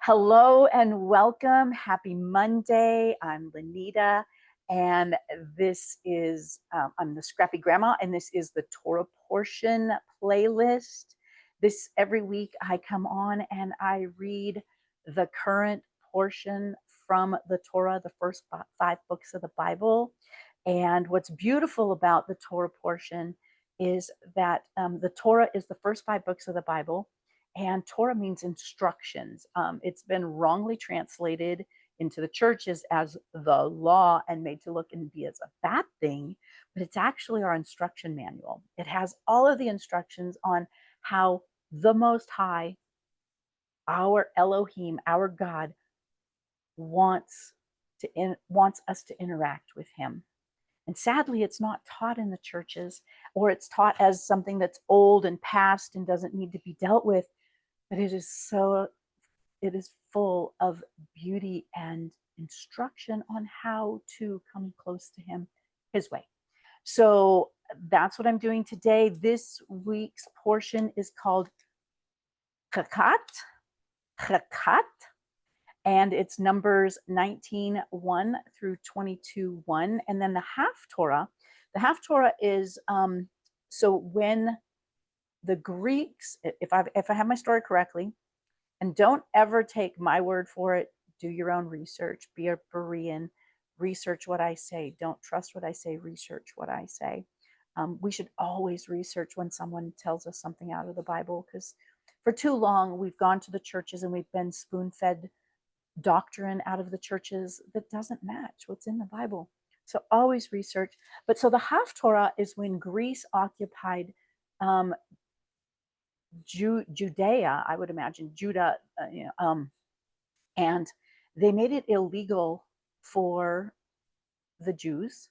Hello and welcome. Happy Monday. I'm Lenita, and I'm the Scrappy Grandma, and this is the Torah Portion playlist. This every week I come on and I read the current portion from the Torah, the first 5 books of the Bible. And what's beautiful about the Torah portion is that the Torah is the first 5 books of the Bible, and Torah means instructions. It's been wrongly translated into the churches as the law and made to look and be as a bad thing, but it's actually our instruction manual. It has all of the instructions on how the Most High, our Elohim, our God, wants us to interact with Him. And sadly, it's not taught in the churches, or it's taught as something that's old and past and doesn't need to be dealt with. But it is full of beauty and instruction on how to come close to Him His way. So that's what I'm doing today. This week's portion is called Chukat, and it's Numbers 19:1 through 22:1. And then the Haftarah is so when the Greeks, if I have my story correctly, and don't ever take my word for it, do your own research, be a Berean, research what I say, don't trust what I say, research what I say. We should always research when someone tells us something out of the Bible, because for too long we've gone to the churches and we've been spoon-fed doctrine out of the churches that doesn't match what's in the Bible. So always research. But so the Haftarah is when Greece occupied Judea, I would imagine, Judah, and they made it illegal for the Jews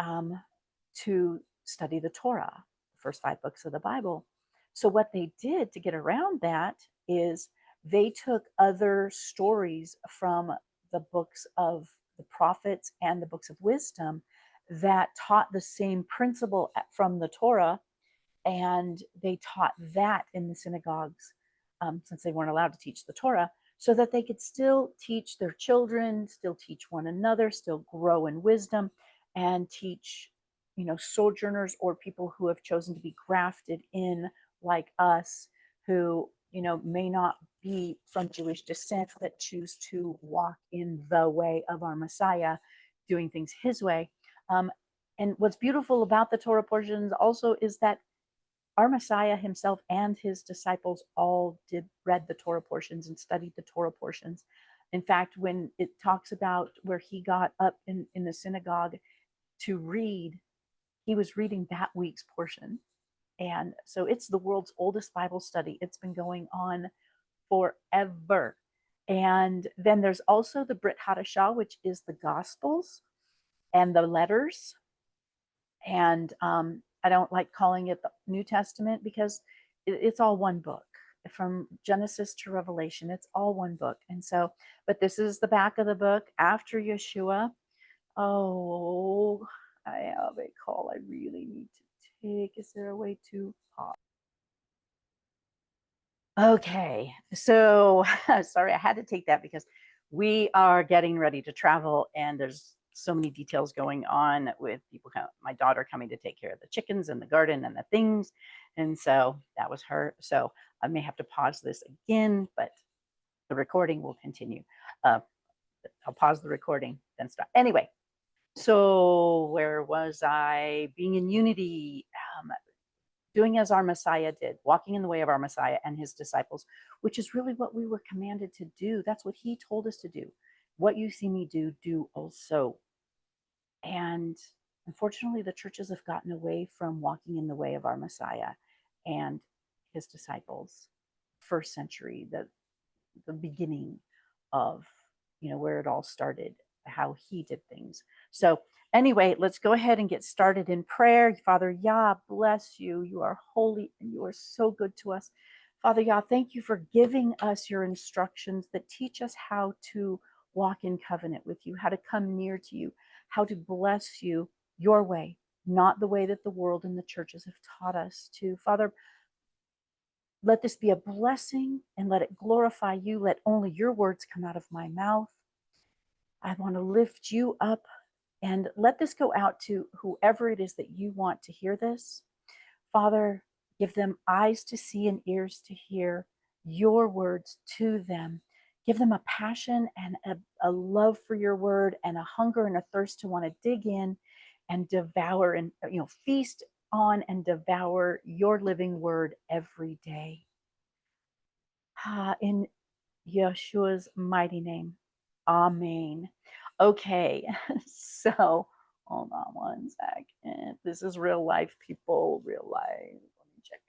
to study the Torah, the first 5 books of the Bible. So what they did to get around that is they took other stories from the books of the prophets and the books of wisdom that taught the same principle from the Torah, and they taught that in the synagogues, since they weren't allowed to teach the Torah, so that they could still teach their children, still teach one another, still grow in wisdom, and teach, sojourners or people who have chosen to be grafted in like us, who, may not be from Jewish descent, that choose to walk in the way of our Messiah, doing things His way. And what's beautiful about the Torah portions also is that our Messiah Himself and His disciples all read the Torah portions and studied the Torah portions. In fact, when it talks about where He got up in the synagogue to read, He was reading that week's portion. And so it's the world's oldest Bible study. It's been going on forever. And then there's also the Brit Hadashah, which is the Gospels and the letters. And I don't like calling it the New Testament, because it's all one book. From Genesis to Revelation, it's all one book. And so, but this is the back of the book after Yeshua. Oh, I have a call I really need to take. Is there a way to pause? Okay, so sorry, I had to take that because we are getting ready to travel, and there's so many details going on with people. My daughter coming to take care of the chickens and the garden and the things, and so that was her. So I may have to pause this again, but the recording will continue. I'll pause the recording, then stop. Anyway, so where was I? Being in unity, doing as our Messiah did, walking in the way of our Messiah and His disciples, which is really what we were commanded to do. That's what He told us to do. What you see me do, do also. And unfortunately, the churches have gotten away from walking in the way of our Messiah and His disciples. First century, the beginning of, where it all started, how He did things. So anyway, let's go ahead and get started in prayer. Father Yah, bless you. You are holy and you are so good to us. Father Yah, thank you for giving us your instructions that teach us how to walk in covenant with you, how to come near to you, how to bless you your way, not the way that the world and the churches have taught us to. Father, Let this be a blessing and let it glorify you. Let only your words come out of my mouth. I want to lift you up and let this go out to whoever it is that you want to hear this. Father, give them eyes to see and ears to hear your words to them. Give them a passion and a love for your word and a hunger and a thirst to want to dig in and devour and feast on and devour your living word every day. In Yeshua's mighty name. Amen. Okay, so hold on one second. This is real life, people. Real life. Let me check.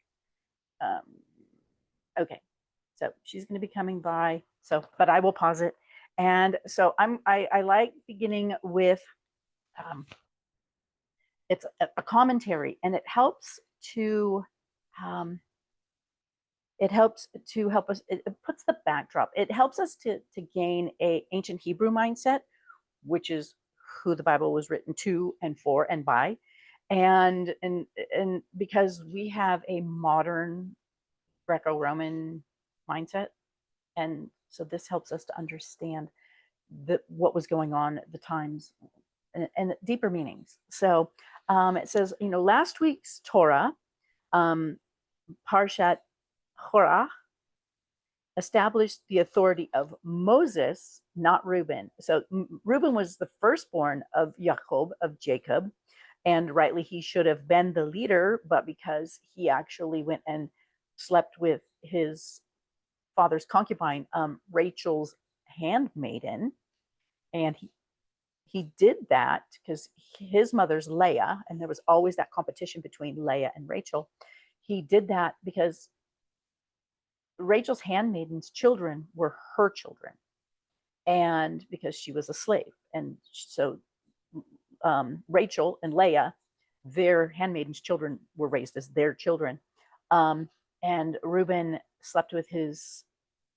Okay, so she's going to be coming by. So, but I will pause it. And so I like beginning with it's a commentary, and it helps to help us. It puts the backdrop. It helps us to gain a ancient Hebrew mindset, which is who the Bible was written to and for and by, and because we have a modern Greco-Roman mindset, and so this helps us to understand what was going on at the times and deeper meanings. So it says, last week's Torah, Parshat Korah, established the authority of Moses, not Reuben. So Reuben was the firstborn of Jacob, and rightly he should have been the leader, but because he actually went and slept with his father's concubine, Rachel's handmaiden, and he did that because his mother's Leah, and there was always that competition between Leah and Rachel. He did that because Rachel's handmaiden's children were her children, and because she was a slave. And so Rachel and Leah, their handmaiden's children, were raised as their children. And Reuben slept with his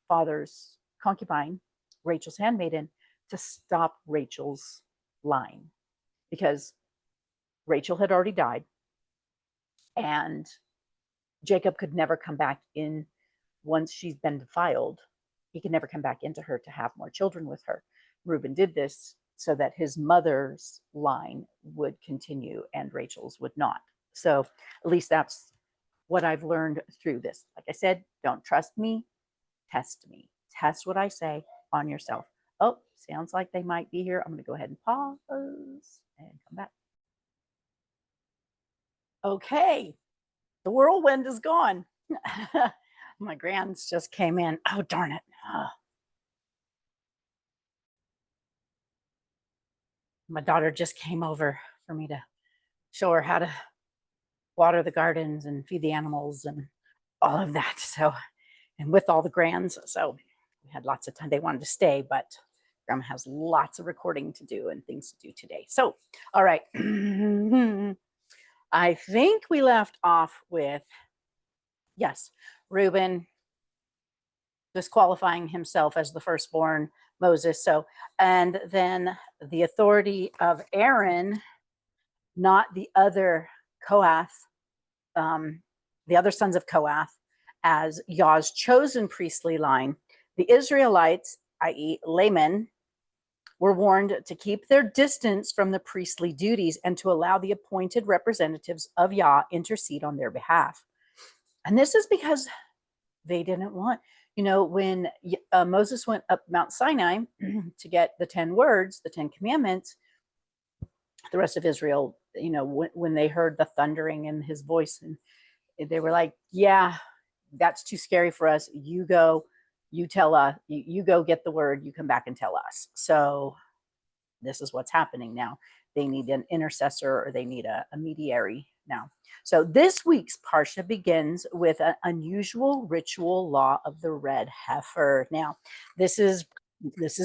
father's concubine, Rachel's handmaiden, to stop Rachel's line, because Rachel had already died, and Jacob could never come back in. Once she's been defiled, he could never come back into her to have more children with her. Reuben did this so that his mother's line would continue and Rachel's would not. So at least that's what I've learned through this. Like I said, don't trust me, test me. Test what I say on yourself. Oh, sounds like they might be here. I'm going to go ahead and pause and come back. Okay, the whirlwind is gone. My grands just came in. Oh, darn it. My daughter just came over for me to show her how to water the gardens and feed the animals and all of that. So, and with all the grands, so we had lots of time. They wanted to stay, but Grandma has lots of recording to do and things to do today. So, all right. I think we left off with, yes, Reuben disqualifying himself as the firstborn, Moses. So, and then the authority of Aaron, not the other Kohath, the other sons of Kohath, as Yah's chosen priestly line. The Israelites, i.e. laymen, were warned to keep their distance from the priestly duties and to allow the appointed representatives of Yah intercede on their behalf. And this is because they didn't want, when Moses went up Mount Sinai to get the 10 words, the 10 commandments, the rest of Israel, when they heard the thundering and his voice, and they were like, yeah, that's too scary for us. You go, you tell us, you go get the word, you come back and tell us. So this is what's happening now. They need an intercessor, or they need a mediary now. So this week's Parsha begins with an unusual ritual law of the red heifer. Now, this is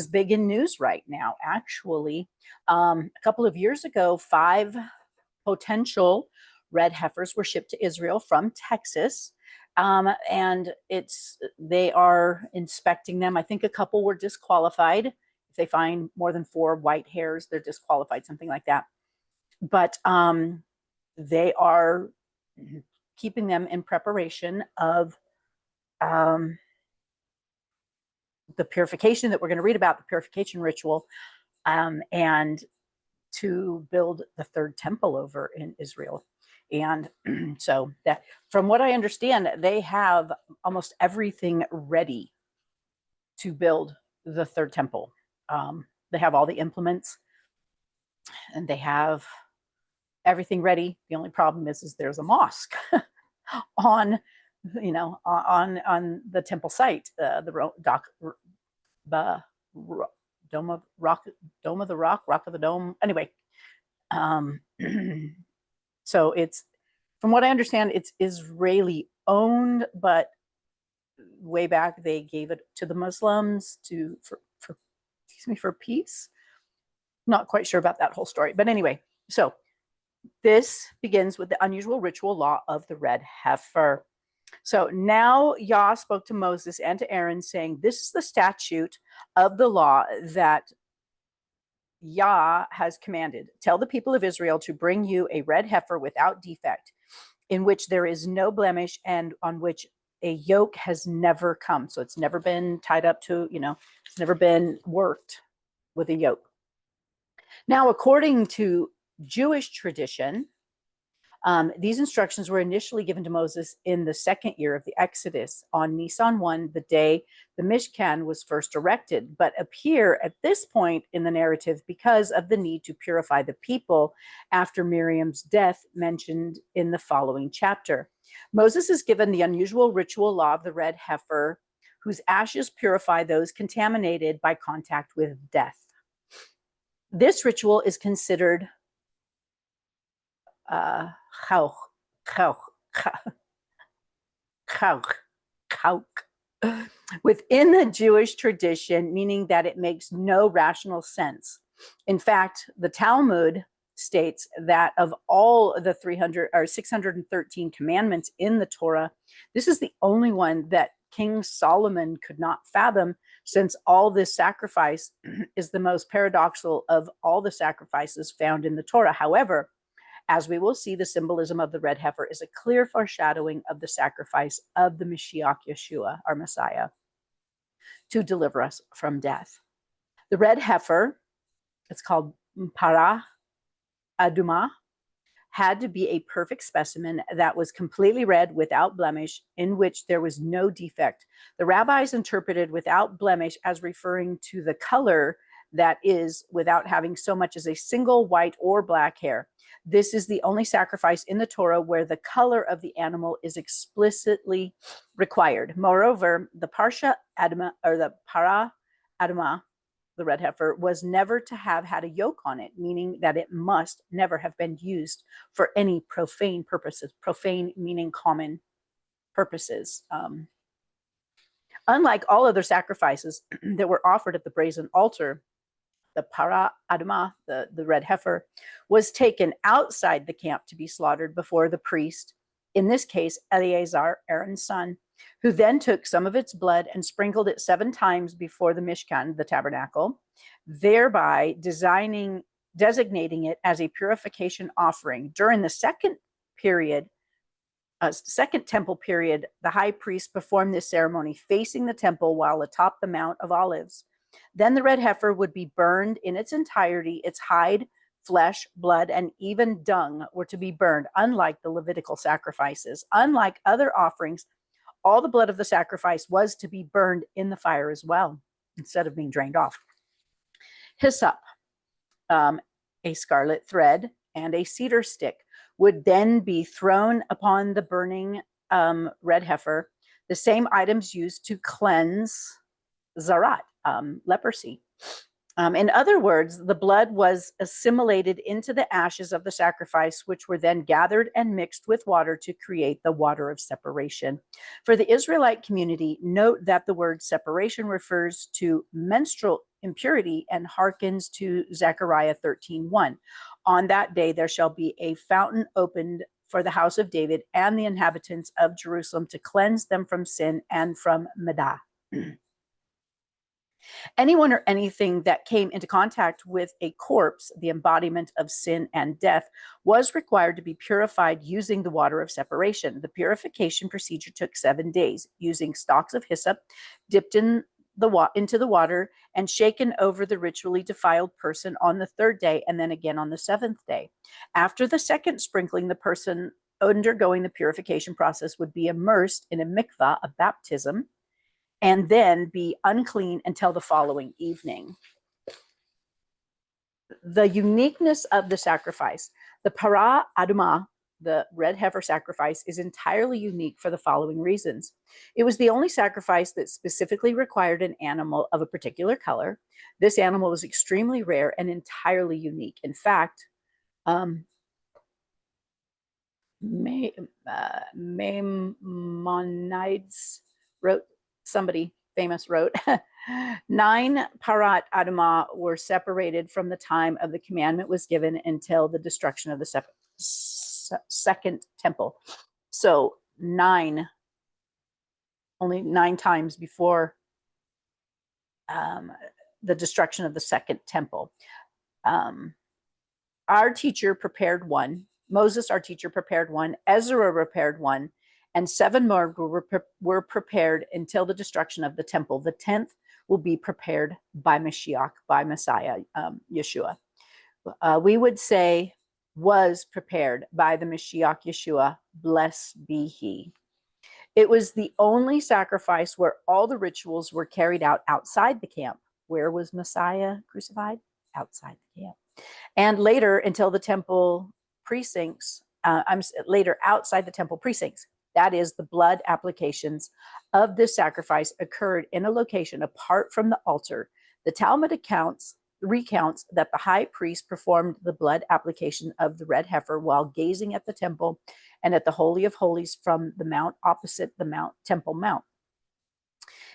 big in news right now. Actually, a couple of years ago, 5 potential red heifers were shipped to Israel from Texas. And they are inspecting them. I think a couple were disqualified. If they find more than 4 white hairs, they're disqualified, something like that. But they are keeping them in preparation of the purification that we're going to read about, the purification ritual, and to build the third temple over in Israel. And so that, from what I understand, they have almost everything ready to build the third temple. They have all the implements and they have everything ready. The only problem is there's a mosque on, on the temple site, the Dome of the Rock of the Dome. Anyway, so it's, from what I understand, it's Israeli owned, but way back they gave it to the Muslims for peace. Not quite sure about that whole story, but anyway, so this begins with the unusual ritual law of the red heifer. So now Yah spoke to Moses and to Aaron, saying, this is the statute of the law that Yah has commanded. Tell the people of Israel to bring you a red heifer without defect, in which there is no blemish and on which a yoke has never come. So it's never been tied up to, it's never been worked with a yoke. Now, according to Jewish tradition, these instructions were initially given to Moses in the second year of the Exodus on Nisan 1, the day the Mishkan was first erected, but appear at this point in the narrative because of the need to purify the people after Miriam's death mentioned in the following chapter. Moses is given the unusual ritual law of the red heifer, whose ashes purify those contaminated by contact with death. This ritual is considered within the Jewish tradition, meaning that it makes no rational sense. In fact, the Talmud states that of all the 613 commandments in the Torah, this is the only one that King Solomon could not fathom, since all this sacrifice is the most paradoxical of all the sacrifices found in the Torah. However, as we will see, the symbolism of the red heifer is a clear foreshadowing of the sacrifice of the Mashiach Yeshua, our Messiah, to deliver us from death. The red heifer, it's called Parah Adumah, had to be a perfect specimen that was completely red without blemish, in which there was no defect. The rabbis interpreted without blemish as referring to the color that is without having so much as a single white or black hair. This is the only sacrifice in the Torah where the color of the animal is explicitly required. Moreover, the Parsha Adama, or the Parah Adumah, the red heifer, was never to have had a yoke on it, meaning that it must never have been used for any profane purposes. Profane meaning common purposes. Unlike all other sacrifices that were offered at the brazen altar, the Parah Adumah, the red heifer, was taken outside the camp to be slaughtered before the priest, in this case, Eleazar, Aaron's son, who then took some of its blood and sprinkled it 7 times before the Mishkan, the tabernacle, thereby designating it as a purification offering. During the second temple period, the high priest performed this ceremony facing the temple while atop the Mount of Olives. Then the red heifer would be burned in its entirety. Its hide, flesh, blood, and even dung were to be burned, unlike the Levitical sacrifices. Unlike other offerings, all the blood of the sacrifice was to be burned in the fire as well, instead of being drained off. Hyssop, a scarlet thread, and a cedar stick would then be thrown upon the burning red heifer, the same items used to cleanse zarat, leprosy. In other words, the blood was assimilated into the ashes of the sacrifice, which were then gathered and mixed with water to create the water of separation. For the Israelite community, note that the word separation refers to menstrual impurity and harkens to Zechariah 13:1. On that day, there shall be a fountain opened for the house of David and the inhabitants of Jerusalem to cleanse them from sin and from Medah. Anyone or anything that came into contact with a corpse, the embodiment of sin and death, was required to be purified using the water of separation. The purification procedure took 7 days, using stalks of hyssop dipped into the water and shaken over the ritually defiled person on the 3rd day, and then again on the 7th day. After the second sprinkling, the person undergoing the purification process would be immersed in a mikvah, a baptism, and then be unclean until the following evening. The uniqueness of the sacrifice. The parah adumah, the red heifer sacrifice, is entirely unique for the following reasons. It was the only sacrifice that specifically required an animal of a particular color. This animal was extremely rare and entirely unique. In fact, Maimonides wrote, somebody famous wrote, 9 parat adamah were separated from the time of the commandment was given until the destruction of the second temple. So only 9 times before the destruction of the second temple. Our teacher prepared one. Moses, our teacher, prepared one. Ezra prepared one. And 7 more were prepared until the destruction of the temple. The 10th will be prepared by Mashiach, by Messiah, Yeshua. We would say was prepared by the Mashiach Yeshua, blessed be he. It was the only sacrifice where all the rituals were carried out outside the camp. Where was Messiah crucified? Outside the camp. And later until the temple precincts, later outside the temple precincts. That is, the blood applications of this sacrifice occurred in a location apart from the altar. The Talmud recounts that the high priest performed the blood application of the red heifer while gazing at the temple and at the Holy of Holies from the mount opposite the Temple Mount.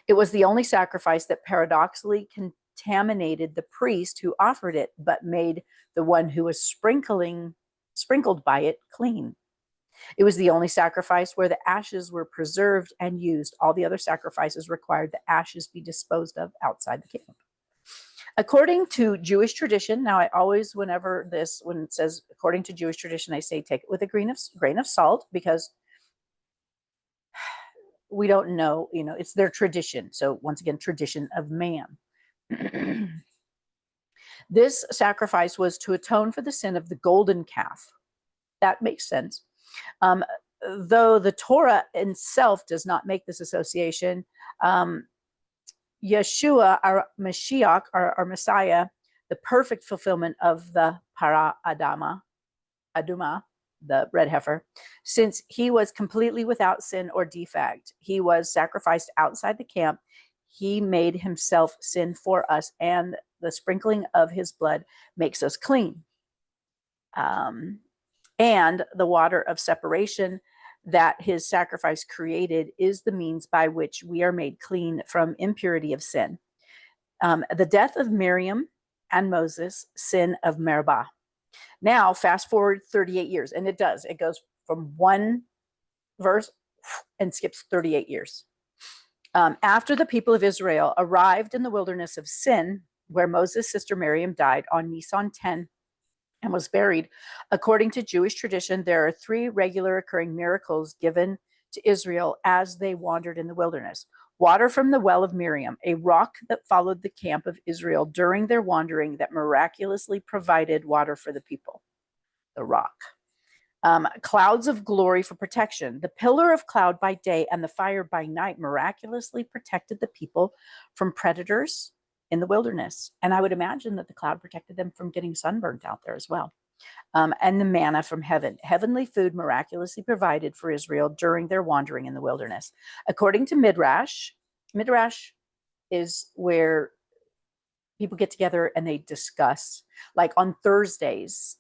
It was the only sacrifice that paradoxically contaminated the priest who offered it, but made the one who was sprinkled by it clean. It was the only sacrifice where the ashes were preserved and used. All the other sacrifices required the ashes be disposed of outside the camp. According to Jewish tradition, now I always, when it says according to Jewish tradition, I say take it with a grain of salt, because we don't know, it's their tradition. So once again, tradition of man. This sacrifice was to atone for the sin of the golden calf. That makes sense. Though the Torah itself does not make this association, Yeshua, our Mashiach, our Messiah, the perfect fulfillment of the para adumah, the red heifer, since he was completely without sin or defect, he was sacrificed outside the camp. He made himself sin for us, and the sprinkling of his blood makes us clean. And the water of separation that his sacrifice created is the means by which we are made clean from impurity of sin. The death of Miriam and Moses, sin of Meribah. Now, fast forward 38 years, and it goes from one verse and skips 38 years. After the people of Israel arrived in the wilderness of Sin, where Moses' sister Miriam died on Nisan 10, and was buried. According to Jewish tradition, there are 3 regular occurring miracles given to Israel as they wandered in the wilderness. Water from the well of Miriam, a rock that followed the camp of Israel during their wandering that miraculously provided water for the people. The rock. Clouds of glory for protection. The pillar of cloud by day and the fire by night miraculously protected the people from predators in the wilderness. And I would imagine that the cloud protected them from getting sunburnt out there as well. And the manna from heaven, heavenly food miraculously provided for Israel during their wandering in the wilderness. According to Midrash is where people get together and they discuss, like on Thursdays,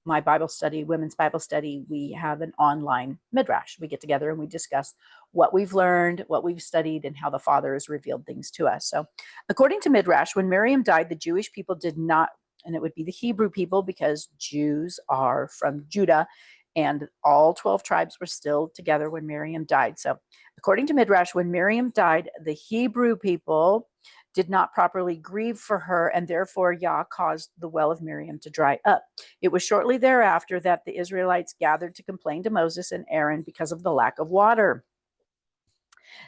my Bible study, women's Bible study, we have an online Midrash. We get together and we discuss what we've learned, what we've studied, and how the Father has revealed things to us. So according to Midrash, when Miriam died, the Jewish people did not, and it would be the Hebrew people because Jews are from Judah, and all 12 tribes were still together when Miriam died. So according to Midrash, when Miriam died, the Hebrew people did not properly grieve for her, and therefore Yah caused the well of Miriam to dry up. It was shortly thereafter that the Israelites gathered to complain to Moses and Aaron because of the lack of water.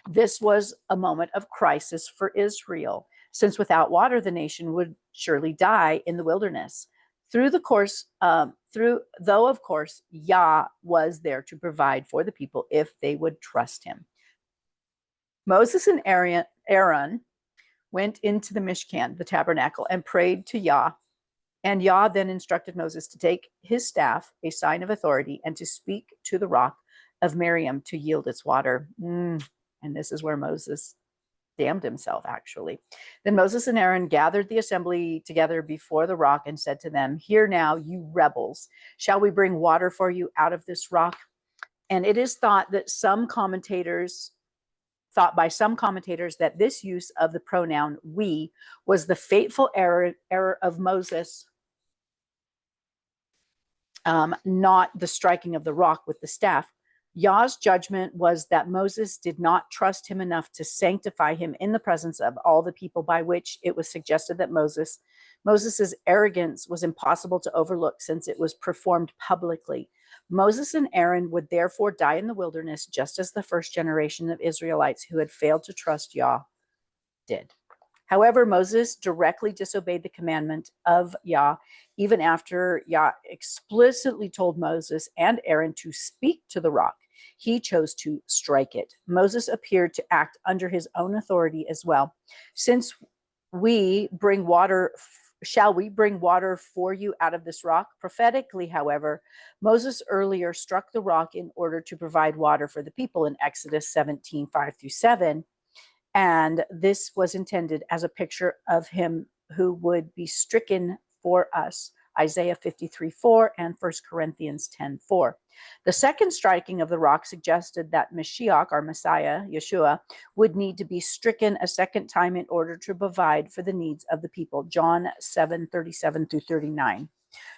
This was a moment of crisis for Israel, since without water the nation would surely die in the wilderness. Though of course Yah was there to provide for the people if they would trust him. Moses and Aaron went into the Mishkan, the tabernacle, and prayed to Yah. And Yah then instructed Moses to take his staff, a sign of authority, and to speak to the rock of Miriam to yield its water. And this is where Moses damned himself, actually. Then Moses and Aaron gathered the assembly together before the rock and said to them, "Hear now, you rebels, shall we bring water for you out of this rock?" And it is thought by some commentators that this use of the pronoun we was the fateful error of Moses, not the striking of the rock with the staff. Yah's judgment was that Moses did not trust him enough to sanctify him in the presence of all the people, by which it was suggested that Moses's arrogance was impossible to overlook since it was performed publicly. Moses and Aaron would therefore die in the wilderness, just as the first generation of Israelites who had failed to trust Yah did. However, Moses directly disobeyed the commandment of Yah, even after Yah explicitly told Moses and Aaron to speak to the rock. He chose to strike it. Moses appeared to act under his own authority as well. Since we bring water, shall we bring water for you out of this rock? Prophetically, however, Moses earlier struck the rock in order to provide water for the people in Exodus 17, 5-7. And this was intended as a picture of him who would be stricken for us, Isaiah 53:4 and 1 Corinthians 10:4. The second striking of the rock suggested that Mashiach, our Messiah, Yeshua, would need to be stricken a second time in order to provide for the needs of the people, John 7:37-39.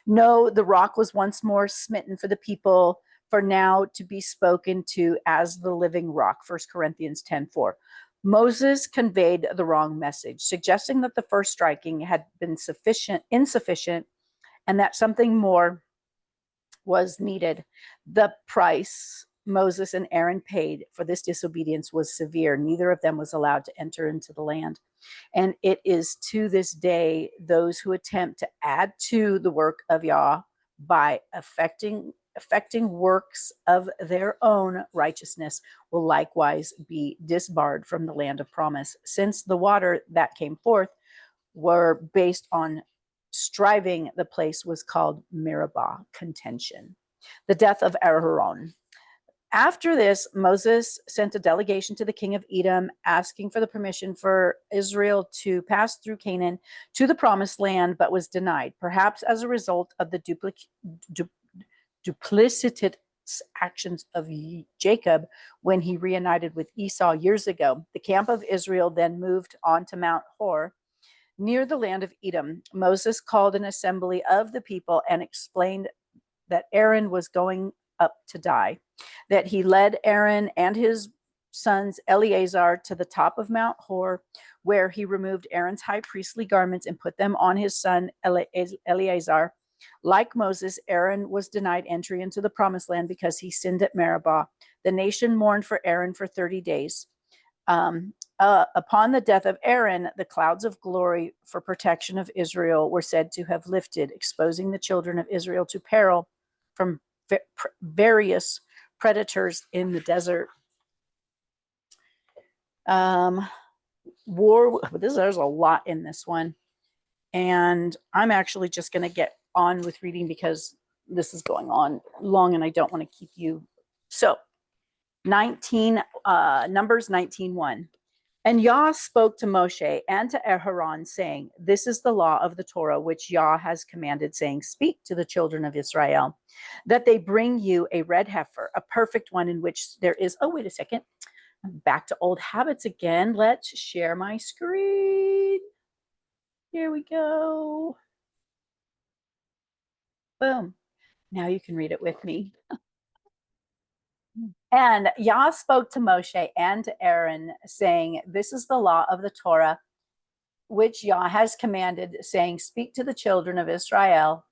No, the rock was once more smitten for the people, for now to be spoken to as the living rock, 1 Corinthians 10:4. Moses conveyed the wrong message, suggesting that the first striking had been insufficient, and that something more was needed. The price Moses and Aaron paid for this disobedience was severe. Neither of them was allowed to enter into the land. And it is to this day those who attempt to add to the work of Yah by affecting works of their own righteousness will likewise be disbarred from the land of promise, since the water that came forth were based on striving. The place was called Meribah, contention. The death of Aaron. After this, Moses sent a delegation to the king of Edom, asking for the permission for Israel to pass through Canaan to the promised land, but was denied, perhaps as a result of the duplicitous actions of Jacob when he reunited with Esau years ago. The camp of Israel then moved on to Mount Hor, near the land of Edom. Moses called an assembly of the people and explained that Aaron was going up to die, that he led Aaron and his sons Eleazar to the top of Mount Hor, where he removed Aaron's high priestly garments and put them on his son Eleazar. Like Moses, Aaron was denied entry into the promised land because he sinned at Meribah. The nation mourned for Aaron for 30 days. Upon the death of Aaron, the clouds of glory for protection of Israel were said to have lifted, exposing the children of Israel to peril from various predators in the desert. There's a lot in this one. And I'm actually just going to get on with reading because this is going on long and I don't want to keep you. So Numbers 19:1. And Yah spoke to Moshe and to Aaron, saying, "This is the law of the Torah, which Yah has commanded, saying, Speak to the children of Israel, that they bring you a red heifer, a perfect one in which there is," oh, wait a second. I'm back to old habits again. Let's share my screen. Here we go. Boom. Now you can read it with me. And Yah spoke to Moshe and to Aaron, saying, "This is the law of the Torah, which Yah has commanded, saying, speak to the children of Israel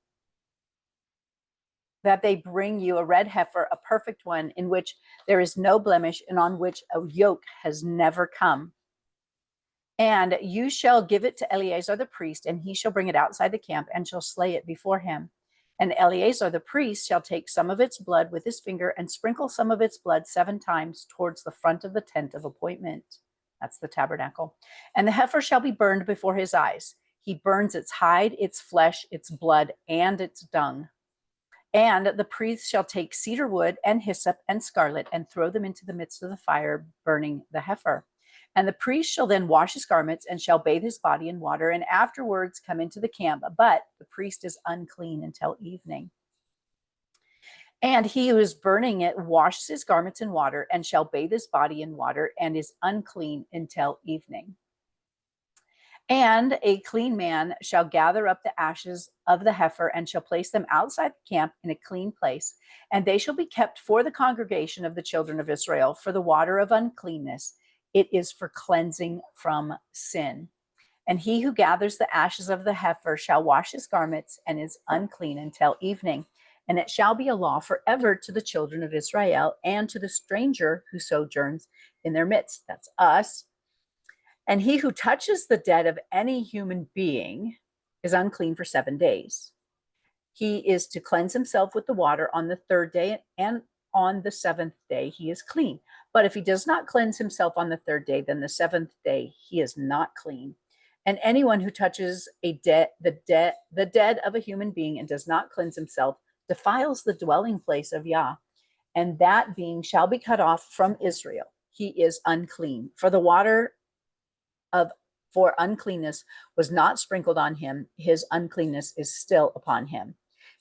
that they bring you a red heifer, a perfect one, in which there is no blemish and on which a yoke has never come. And you shall give it to Eleazar the priest, and he shall bring it outside the camp and shall slay it before him. And Eleazar the priest shall take some of its blood with his finger and sprinkle some of its blood 7 times towards the front of the tent of appointment. That's the tabernacle. And the heifer shall be burned before his eyes. He burns its hide, its flesh, its blood, and its dung. And the priest shall take cedar wood and hyssop and scarlet and throw them into the midst of the fire, burning the heifer. And the priest shall then wash his garments and shall bathe his body in water, and afterwards come into the camp. But the priest is unclean until evening. And he who is burning it washes his garments in water and shall bathe his body in water and is unclean until evening. And a clean man shall gather up the ashes of the heifer and shall place them outside the camp in a clean place. And they shall be kept for the congregation of the children of Israel for the water of uncleanness. It is for cleansing from sin. And he who gathers the ashes of the heifer shall wash his garments and is unclean until evening. And it shall be a law forever to the children of Israel and to the stranger who sojourns in their midst. That's us. And he who touches the dead of any human being is unclean for 7 days. He is to cleanse himself with the water on the 3rd day, and on the 7th day he is clean. But if he does not cleanse himself on the 3rd day, then the 7th day he is not clean. And anyone who touches the dead of a human being and does not cleanse himself defiles the dwelling place of Yah, and that being shall be cut off from Israel. He is unclean. For the water for uncleanness was not sprinkled on him, his uncleanness is still upon him.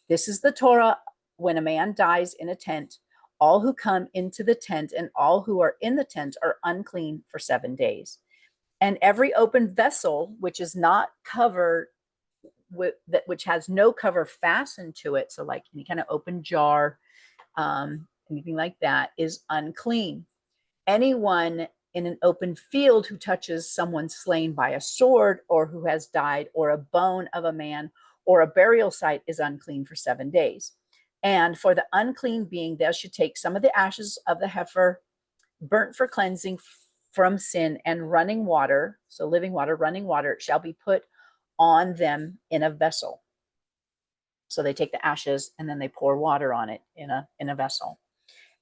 This is the Torah. When a man dies in a tent, all who come into the tent and all who are in the tent are unclean for 7 days. And every open vessel which is not covered with that, which has no cover fastened to it, so like any kind of open jar, anything like that, is unclean. Anyone in an open field who touches someone slain by a sword, or who has died, or a bone of a man, or a burial site, is unclean for 7 days. And for the unclean being, thou should take some of the ashes of the heifer, burnt for cleansing from sin, and running water, so living water, running water, shall be put on them in a vessel. So they take the ashes and then they pour water on it in a vessel.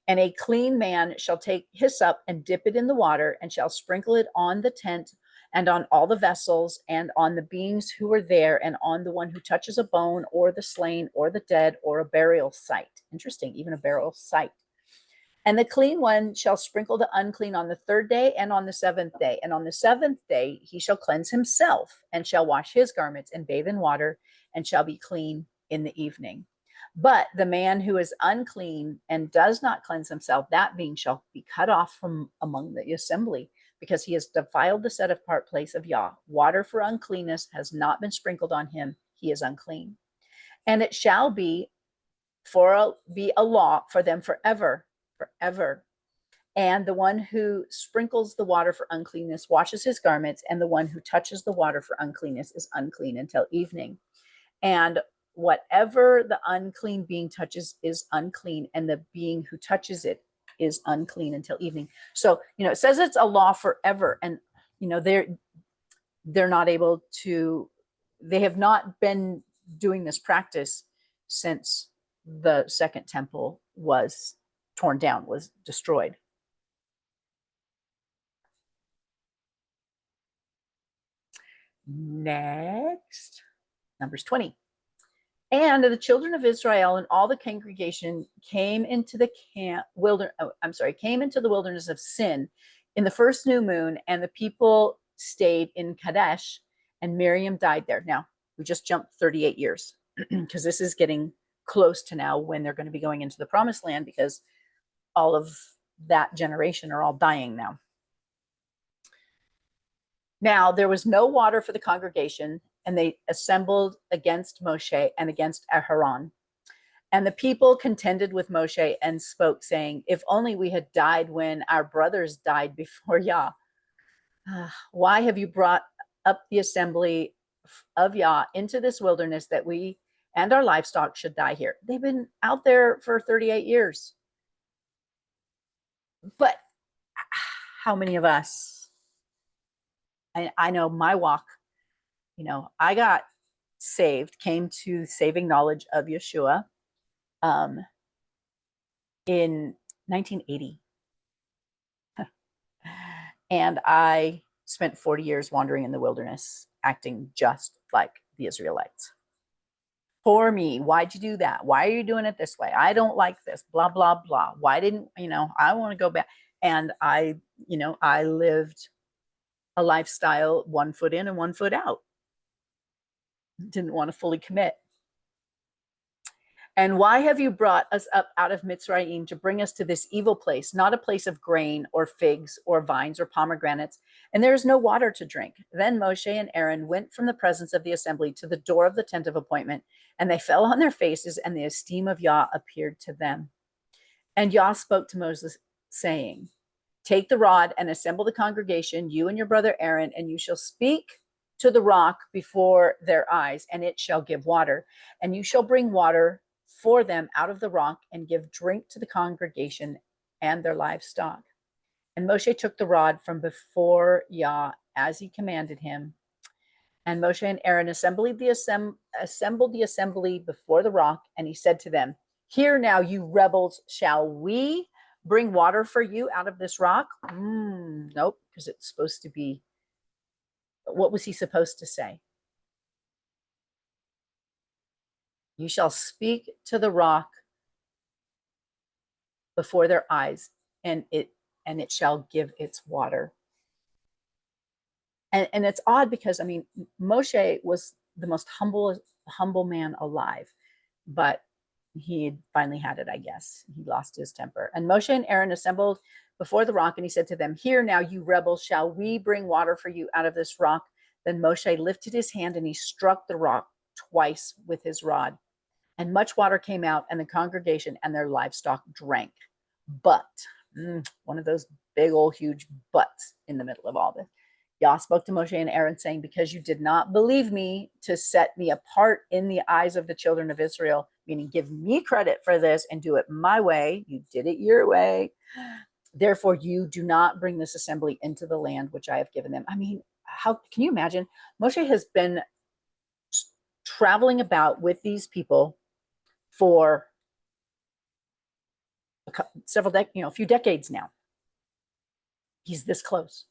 And a clean man shall take hyssop and dip it in the water and shall sprinkle it on the tent and on all the vessels and on the beings who are there and on the one who touches a bone or the slain or the dead or a burial site. Interesting, even a burial site. And the clean one shall sprinkle the unclean on the 3rd day and on the 7th day. And on the 7th day he shall cleanse himself and shall wash his garments and bathe in water and shall be clean in the evening. But the man who is unclean and does not cleanse himself, that being shall be cut off from among the assembly, because he has defiled the set apart place of Yah. Water for uncleanness has not been sprinkled on him. He is unclean. And it shall be a law for them forever. And the one who sprinkles the water for uncleanness washes his garments, and the one who touches the water for uncleanness is unclean until evening. And whatever the unclean being touches is unclean, and the being who touches it is unclean until evening. So, it says it's a law forever, and they're not able to, they have not been doing this practice since the second temple was torn down, was destroyed. Next, Numbers 20. And the children of Israel and all the congregation came into the wilderness of Sin in the first new moon, and the people stayed in Kadesh, and Miriam died there. Now, we just jumped 38 years because this is getting close to now when they're going to be going into the promised land, because all of that generation are all dying now. Now, there was no water for the congregation, and they assembled against Moshe and against Aharon. And the people contended with Moshe and spoke, saying, if only we had died when our brothers died before Yah. Why have you brought up the assembly of Yah into this wilderness, that we and our livestock should die here. They've been out there for 38 years. But how many of us, I know my walk, I got saved, came to saving knowledge of Yeshua in 1980. And I spent 40 years wandering in the wilderness, acting just like the Israelites. For me, why'd you do that? Why are you doing it this way? I don't like this, blah, blah, blah. Why didn't, I want to go back. And I lived a lifestyle 1 foot in and 1 foot out. Didn't want to fully commit. And why have you brought us up out of Mitzrayim to bring us to this evil place, not a place of grain or figs or vines or pomegranates, and there is no water to drink? Then Moshe and Aaron went from the presence of the assembly to the door of the tent of appointment, and they fell on their faces, and the esteem of Yah appeared to them. And Yah spoke to Moses, saying, take the rod and assemble the congregation, you and your brother Aaron, and you shall speak to the rock before their eyes, and it shall give water. And you shall bring water for them out of the rock, and give drink to the congregation and their livestock. And Moshe took the rod from before Yah as he commanded him. And Moshe and Aaron assembled the assembly before the rock, and he said to them, hear now, you rebels, shall we bring water for you out of this rock? Nope, because it's supposed to be, what was he supposed to say? You shall speak to the rock before their eyes, and it shall give its water. And it's odd because, Moshe was the most humble man alive, but he finally had it, I guess. He lost his temper. And Moshe and Aaron assembled before the rock, and he said to them, hear now, you rebels, shall we bring water for you out of this rock? Then Moshe lifted his hand, and he struck the rock twice with his rod. And much water came out, and the congregation and their livestock drank. But, one of those big old huge buts in the middle of all this. Yah spoke to Moshe and Aaron, saying, because you did not believe me to set me apart in the eyes of the children of Israel, meaning give me credit for this and do it my way. You did it your way. Therefore, you do not bring this assembly into the land which I have given them. How can you imagine? Moshe has been traveling about with these people for a few decades now. He's this close,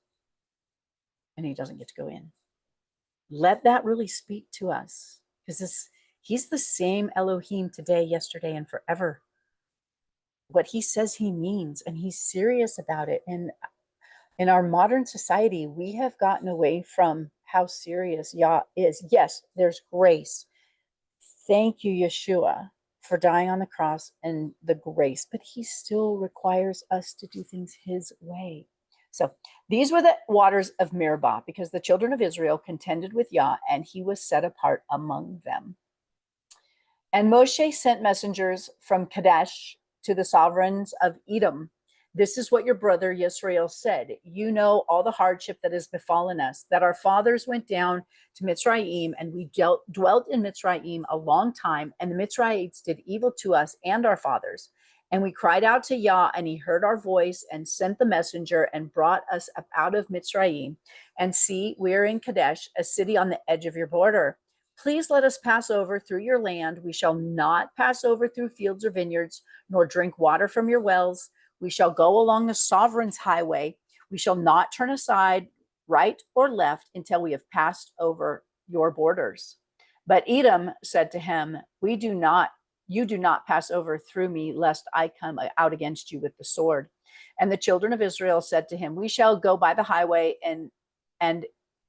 and he doesn't get to go in. Let that really speak to us, because he's the same Elohim today, yesterday, and forever. What he says he means, and he's serious about it. And in our modern society, we have gotten away from how serious Yah is. Yes, there's grace. Thank you, Yeshua, for dying on the cross and the grace, but he still requires us to do things his way. So these were the waters of Meribah, because the children of Israel contended with Yah, and he was set apart among them. And Moshe sent messengers from Kadesh to the sovereigns of Edom. This is what your brother Yisrael said. You know all the hardship that has befallen us, that our fathers went down to Mitzrayim, and we dwelt in Mitzrayim a long time, and the Mitzrayites did evil to us and our fathers. And we cried out to Yah, and he heard our voice and sent the messenger and brought us up out of Mitzrayim. And see, we are in Kadesh, a city on the edge of your border. Please let us pass over through your land. We shall not pass over through fields or vineyards, nor drink water from your wells. We shall go along the sovereign's highway. We shall not turn aside right or left until we have passed over your borders. But Edom said to him, you do not pass over through me, lest I come out against you with the sword. And the children of Israel said to him, we shall go by the highway, and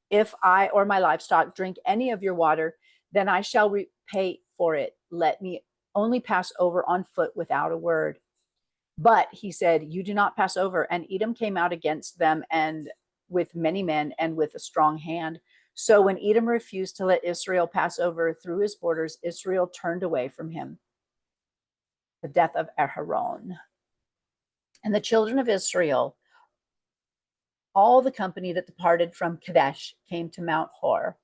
if I or my livestock drink any of your water, then I shall repay for it. Let me only pass over on foot without a word. But he said, you do not pass over. And Edom came out against them, and with many men and with a strong hand. So when Edom refused to let Israel pass over through his borders, Israel turned away from him. The death of Aharon. And the children of Israel all the company that departed from Kadesh came to Mount Hor.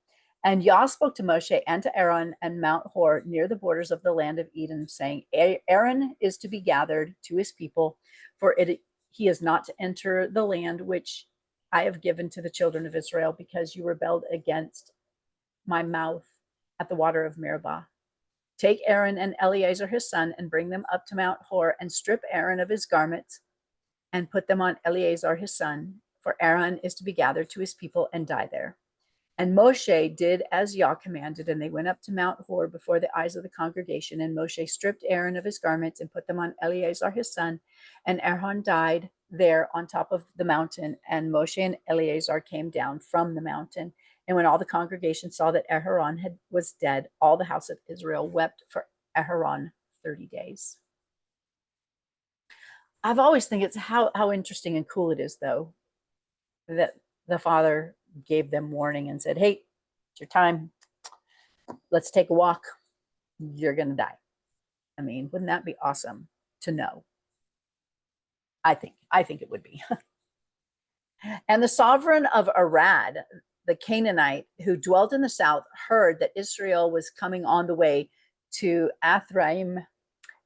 And Yah spoke to Moshe and to Aaron and Mount Hor near the borders of the land of Edom, saying, Aaron is to be gathered to his people, for he is not to enter the land which I have given to the children of Israel, because you rebelled against my mouth at the water of Meribah. Take Aaron and Eleazar his son and bring them up to Mount Hor, and strip Aaron of his garments and put them on Eleazar his son, for Aaron is to be gathered to his people and die there. And Moshe did as Yah commanded, and they went up to Mount Hor before the eyes of the congregation. And Moshe stripped Aaron of his garments and put them on Eleazar his son, and Aaron died there on top of the mountain. And Moshe and Eleazar came down from the mountain. And when all the congregation saw that Aaron was dead, all the house of Israel wept for Aaron 30 days. I've always think it's how interesting and cool it is, though, that the Father gave them warning and said, hey, it's your time. Let's take a walk. You're going to die. I mean, wouldn't that be awesome to know? I think it would be. And the sovereign of Arad, the Canaanite who dwelt in the south, heard that Israel was coming on the way to Athraim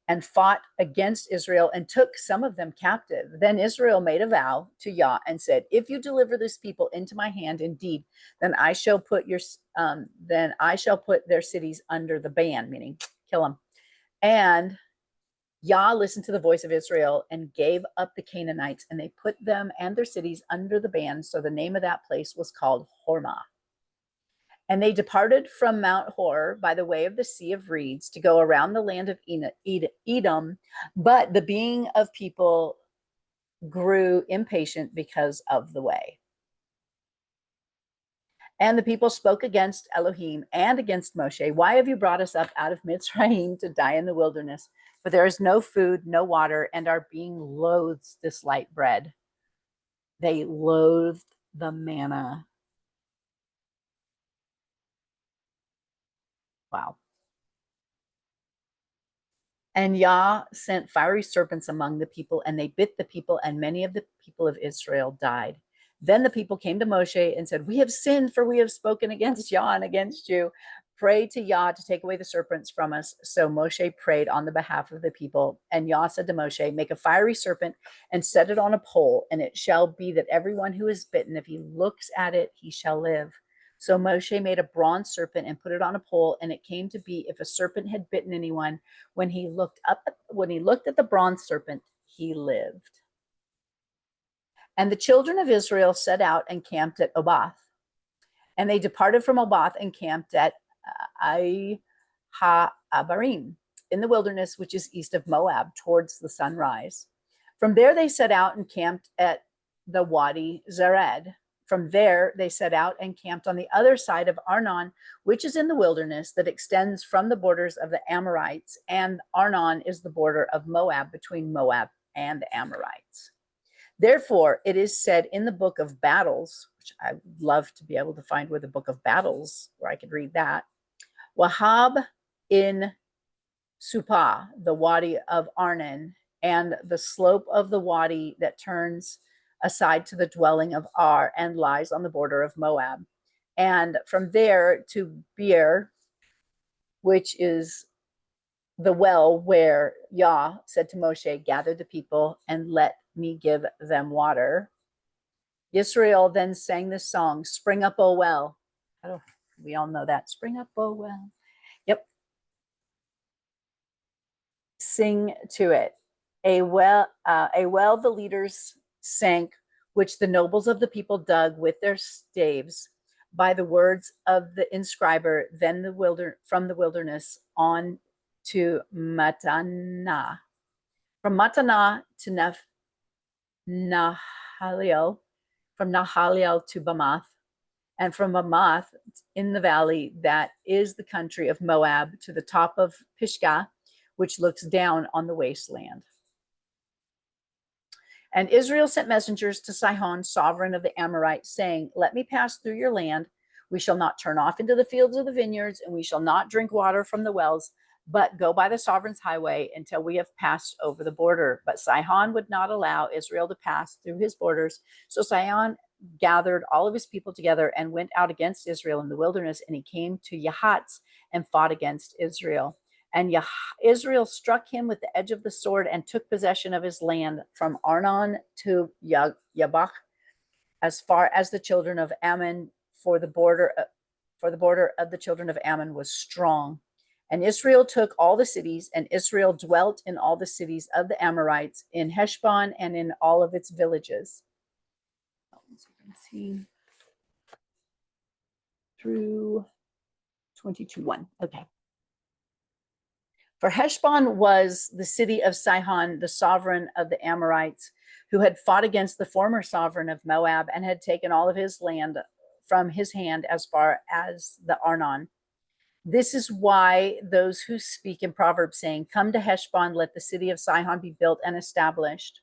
and fought against Israel and took some of them captive. Then Israel made a vow to Yah and said, if you deliver this people into my hand, indeed, then I shall put their cities under the ban, meaning kill them. And Yah listened to the voice of Israel and gave up the Canaanites, and they put them and their cities under the ban. So the name of that place was called Hormah. And they departed from Mount Hor by the way of the Sea of Reeds to go around the land of Edom. But the being of people grew impatient because of the way. And the people spoke against Elohim and against Moshe. Why have you brought us up out of Mitzrayim to die in the wilderness? For there is no food, no water, and our being loathes this light bread. They loathed the manna. Wow. And Yah sent fiery serpents among the people, and they bit the people, and many of the people of Israel died. Then the people came to Moshe and said, we have sinned, for we have spoken against Yah and against you. Pray to Yah to take away the serpents from us. So Moshe prayed on the behalf of the people. And Yah said to Moshe, make a fiery serpent and set it on a pole, and it shall be that everyone who is bitten, if he looks at it, he shall live. So Moshe made a bronze serpent and put it on a pole, and it came to be, if a serpent had bitten anyone, when he looked at the bronze serpent, he lived. And the children of Israel set out and camped at Oboth. And they departed from Oboth and camped at Abarim in the wilderness, which is east of Moab, towards the sunrise. From there they set out and camped at the Wadi Zered. From there they set out and camped on the other side of Arnon, which is in the wilderness that extends from the borders of the Amorites. And Arnon is the border of Moab, between Moab and the Amorites. Therefore, it is said in the book of battles, which I would love to be able to find where the book of battles, where I could read that. Wahab in Supah, the Wadi of Arnon, and the slope of the Wadi that turns aside to the dwelling of Ar and lies on the border of Moab. And from there to Beer, which is the well where Yah said to Moshe, gather the people and let me give them water. Israel then sang this song, spring up, O well. We all know that. Spring up, O well. Yep. Sing to it. A well the leaders sank, which the nobles of the people dug with their staves by the words of the inscriber, then from the wilderness on to Matana. From Matana to Nahaliel, from Nahaliel to Bamath, and from Bamath in the valley that is the country of Moab to the top of Pisgah, which looks down on the wasteland. And Israel sent messengers to Sihon, sovereign of the Amorites, saying, let me pass through your land. We shall not turn off into the fields or the vineyards, and we shall not drink water from the wells, but go by the sovereign's highway until we have passed over the border. But Sihon would not allow Israel to pass through his borders. So Sihon gathered all of his people together and went out against Israel in the wilderness, and he came to Yahatz and fought against Israel. And Israel struck him with the edge of the sword and took possession of his land from Arnon to Yabach, as far as the children of Ammon, for the border of the children of Ammon was strong. And Israel took all the cities, and Israel dwelt in all the cities of the Amorites, in Heshbon and in all of its villages. So you can see through 22:1. Okay. For Heshbon was the city of Sihon, the sovereign of the Amorites, who had fought against the former sovereign of Moab and had taken all of his land from his hand as far as the Arnon. This is why those who speak in Proverbs, saying, "Come to Heshbon, let the city of Sihon be built and established."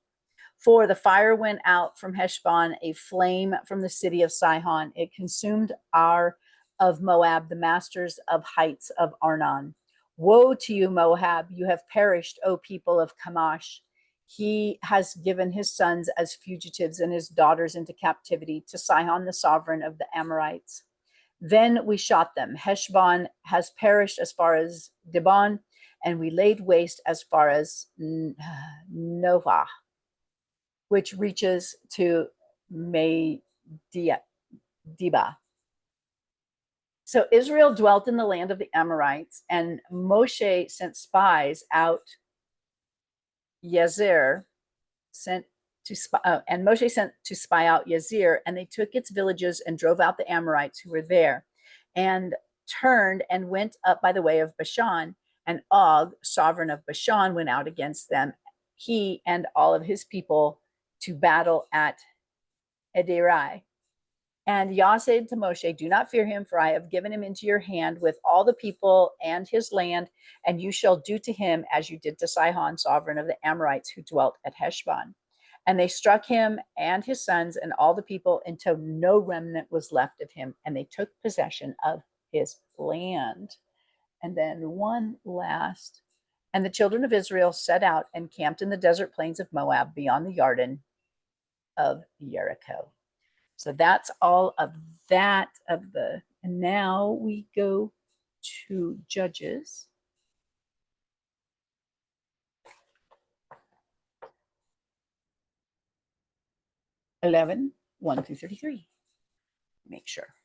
For the fire went out from Heshbon, a flame from the city of Sihon. It consumed Ar of Moab, the masters of heights of Arnon. Woe to you, Moab! You have perished, O people of Chemosh. He has given his sons as fugitives and his daughters into captivity to Sihon, the sovereign of the Amorites. Then we shot them. Heshbon has perished as far as Dibon, and we laid waste as far as Novah, which reaches to Medeba. So Israel dwelt in the land of the Amorites, and Moshe sent spies out. Moshe sent to spy out Yazir, and they took its villages and drove out the Amorites who were there, and turned and went up by the way of Bashan. And Og, sovereign of Bashan, went out against them, he and all of his people, to battle at Edrei. And Yah said to Moshe, "Do not fear him, for I have given him into your hand with all the people and his land, and you shall do to him as you did to Sihon, sovereign of the Amorites, who dwelt at Heshbon." And they struck him and his sons and all the people until no remnant was left of him, and they took possession of his land. And then one last. And the children of Israel set out and camped in the desert plains of Moab beyond the Jordan of Jericho. So that's all of that and now we go to Judges. (11) 1 through 33. Make sure.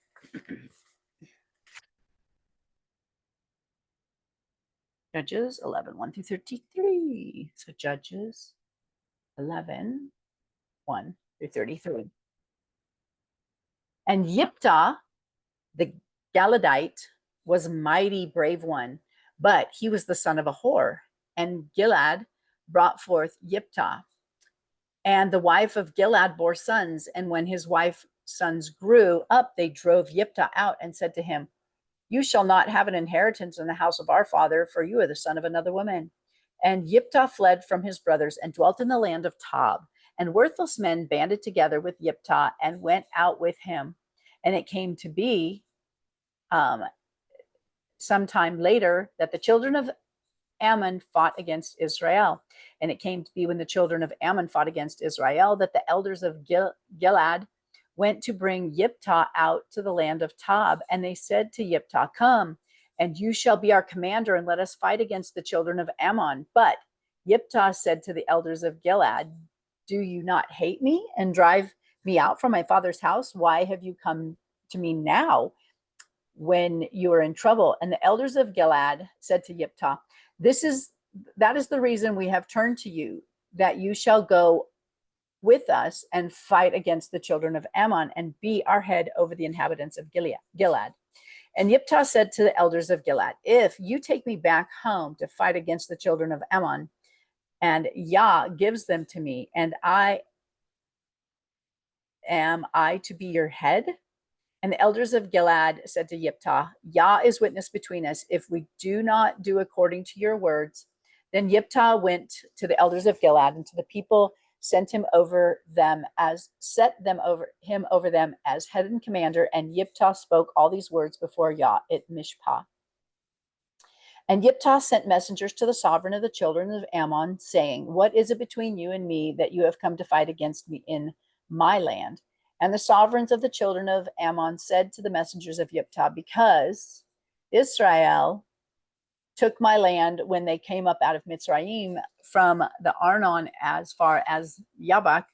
Judges 11, 1 through 33. So Judges 11, 1 through 33. And Jephthah, the Gileadite, was a mighty brave one, but he was the son of a whore. And Gilead brought forth Jephthah. And the wife of Gilead bore sons. And when his wife's sons grew up, they drove Jephthah out and said to him, "You shall not have an inheritance in the house of our father, for you are the son of another woman." And Jephthah fled from his brothers and dwelt in the land of Tob. And worthless men banded together with Jephthah and went out with him. And it came to be sometime later that the children of Ammon fought against Israel. And it came to be when the children of Ammon fought against Israel that the elders of Gilead went to bring Jephthah out to the land of Tob. And they said to Jephthah, "Come, and you shall be our commander, and let us fight against the children of Ammon." But Jephthah said to the elders of Gilead, "Do you not hate me and drive me out from my father's house? Why have you come to me now when you are in trouble?" And the elders of Gilead said to Jephthah, that is the reason we have turned to you, that you shall go with us and fight against the children of Ammon and be our head over the inhabitants of Gilead. And Jephthah said to the elders of Gilead, "If you take me back home to fight against the children of Ammon, and Yah gives them to me, and am I to be your head?" And the elders of Gilead said to Jephthah, "Yah is witness between us. If we do not do according to your words." Then Jephthah went to the elders of Gilead and to the people, set him over them as head and commander. And Jephthah spoke all these words before Yah at Mishpah. And Jephthah sent messengers to the sovereign of the children of Ammon, saying, "What is it between you and me that you have come to fight against me in my land?" And the sovereigns of the children of Ammon said to the messengers of Jephthah, because Israel took my land when they came up out of Mitzrayim from the Arnon as far as Yabak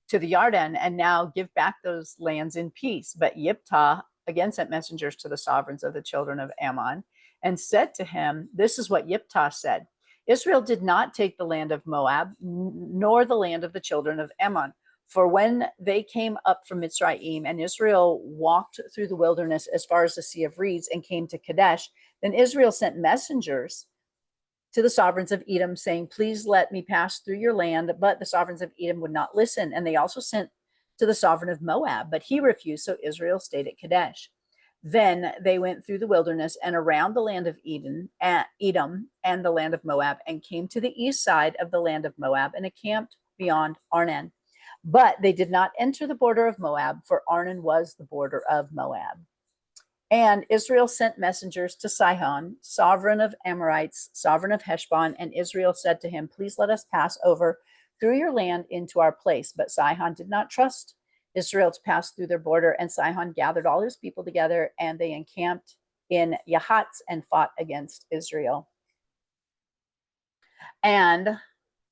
to the Yarden, and now give back those lands in peace. But Jephthah again sent messengers to the sovereigns of the children of Ammon and said to him, this is what Jephthah said: Israel did not take the land of Moab, nor the land of the children of Ammon. For when they came up from Mitzrayim and Israel walked through the wilderness as far as the Sea of Reeds and came to Kadesh, then Israel sent messengers to the sovereigns of Edom, saying, please let me pass through your land. But the sovereigns of Edom would not listen. And they also sent to the sovereign of Moab, but he refused. So Israel stayed at Kadesh. Then they went through the wilderness and around the land of Edom and the land of Moab, and came to the east side of the land of Moab and encamped beyond Arnon. But they did not enter the border of Moab, for Arnon was the border of Moab. And Israel sent messengers to Sihon, sovereign of Amorites, sovereign of Heshbon, and Israel said to him, please let us pass over through your land into our place. But Sihon did not trust Israel to pass through their border, and Sihon gathered all his people together, and they encamped in Yahatz and fought against Israel. And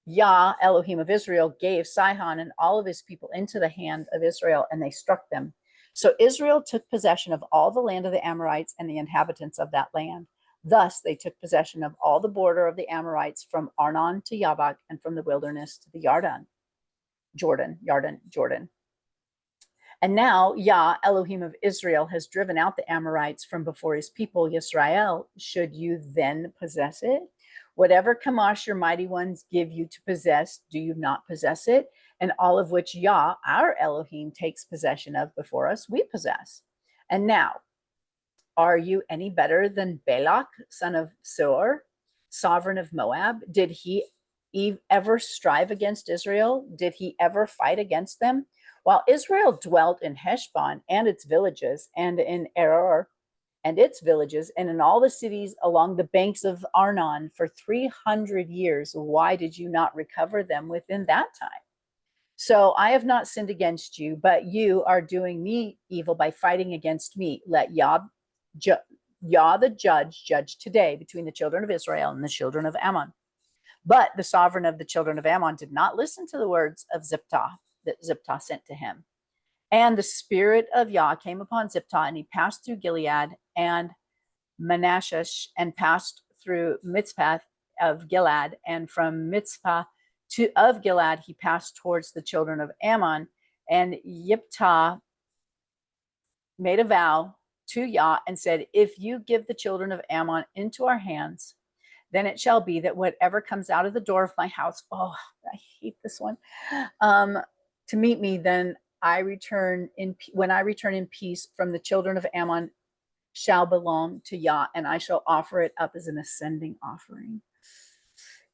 Yah, Elohim of Israel, gave Sihon and all of his people into the hand of Israel, and they struck them. So Israel took possession of all the land of the Amorites and the inhabitants of that land. Thus they took possession of all the border of the Amorites from Arnon to Yabak, and from the wilderness to the Jordan. And now Yah, Elohim of Israel, has driven out the Amorites from before his people, Yisrael. Should you then possess it? Whatever Kamash your mighty ones give you to possess, do you not possess it? And all of which Yah, our Elohim, takes possession of before us, we possess. And now, are you any better than Balak, son of Seor, sovereign of Moab? Did he ever strive against Israel? Did he ever fight against them? While Israel dwelt in Heshbon and its villages, and in Eror and its villages, and in all the cities along the banks of Arnon for 300 years, why did you not recover them within that time? So I have not sinned against you, but you are doing me evil by fighting against me. Let Yah the judge today between the children of Israel and the children of Ammon. But the sovereign of the children of Ammon did not listen to the words of Jephthah that Jephthah sent to him. And the spirit of Yah came upon Jephthah, and he passed through Gilead and Manasseh, and passed through Mitzpah of Gilead, and from Mitzpah of Gilead he passed towards the children of Ammon. And Jephthah made a vow to Yah and said, if you give the children of Ammon into our hands, then it shall be that whatever comes out of the door of my house, oh, I hate this one, to meet me, then when I return in peace from the children of Ammon, shall belong to Yah, and I shall offer it up as an ascending offering.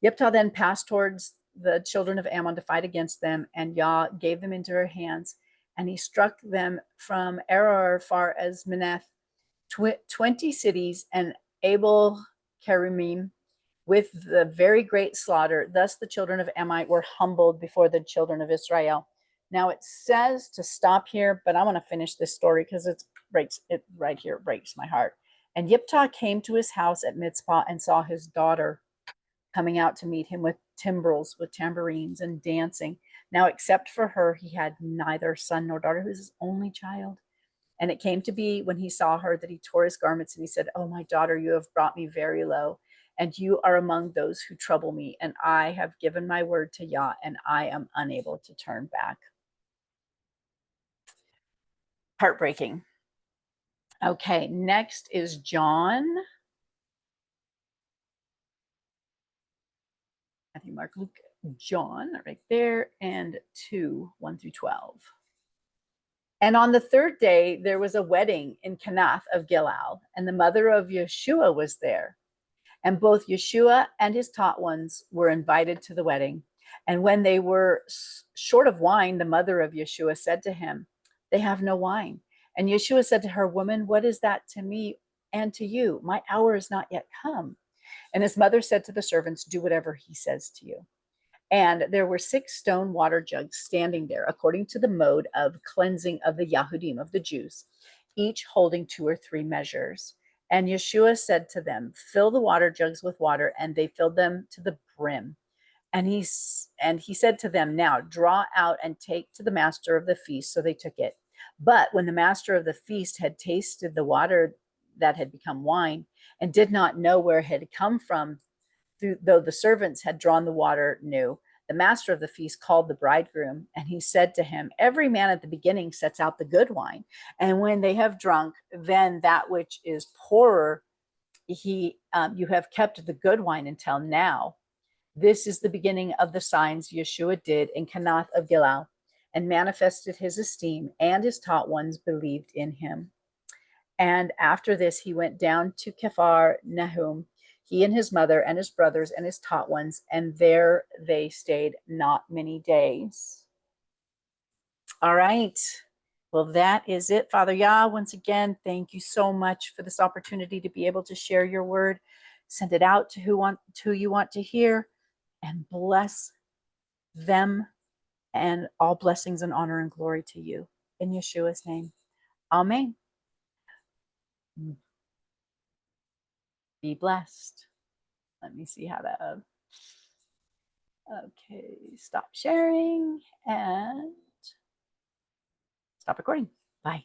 Jephthah then passed towards the children of Ammon to fight against them, and Yah gave them into her hands, and he struck them from Eror far as Meneth, 20 cities, and Abel Kerimim, with the very great slaughter. Thus the children of Ammite were humbled before the children of Israel. Now it says to stop here, but I want to finish this story because it right here breaks my heart. And Jephthah came to his house at Mitzpah and saw his daughter coming out to meet him with timbrels, with tambourines and dancing. Now, except for her, he had neither son nor daughter, who was his only child. And it came to be when he saw her that he tore his garments, and he said, oh, my daughter, you have brought me very low, and you are among those who trouble me. And I have given my word to Yah, and I am unable to turn back. Heartbreaking. Okay, next is John. Matthew, Mark, Luke, John, right there, and 2, 1 through 12. And on the third day, there was a wedding in Canath of Gilgal, and the mother of Yeshua was there. And both Yeshua and his taught ones were invited to the wedding. And when they were short of wine, the mother of Yeshua said to him, they have no wine. And Yeshua said to her, woman, what is that to me and to you? My hour is not yet come. And his mother said to the servants, do whatever he says to you. And there were 6 stone water jugs standing there, according to the mode of cleansing of the Yahudim, of the Jews, each holding 2 or 3 measures. And Yeshua said to them, fill the water jugs with water, and they filled them to the brim. And he said to them, now draw out and take to the master of the feast. So they took it. But when the master of the feast had tasted the water that had become wine, and did not know where it had come from, though the servants had drawn the water new, the master of the feast called the bridegroom, and he said to him, every man at the beginning sets out the good wine, and when they have drunk, then that which is poorer, you have kept the good wine until now. This is the beginning of the signs Yeshua did in Canath of Gilgal, and manifested his esteem, and his taught ones believed in him. And after this, he went down to Kephar Nahum, he and his mother and his brothers and his taught ones, and there they stayed not many days. All right. Well, that is it. Father Yah, once again, thank you so much for this opportunity to be able to share your word. Send it out to who you want to hear, and bless them, and all blessings and honor and glory to you. In Yeshua's name. Amen. Be blessed. Let me see how that. Okay, stop sharing and stop recording. Bye.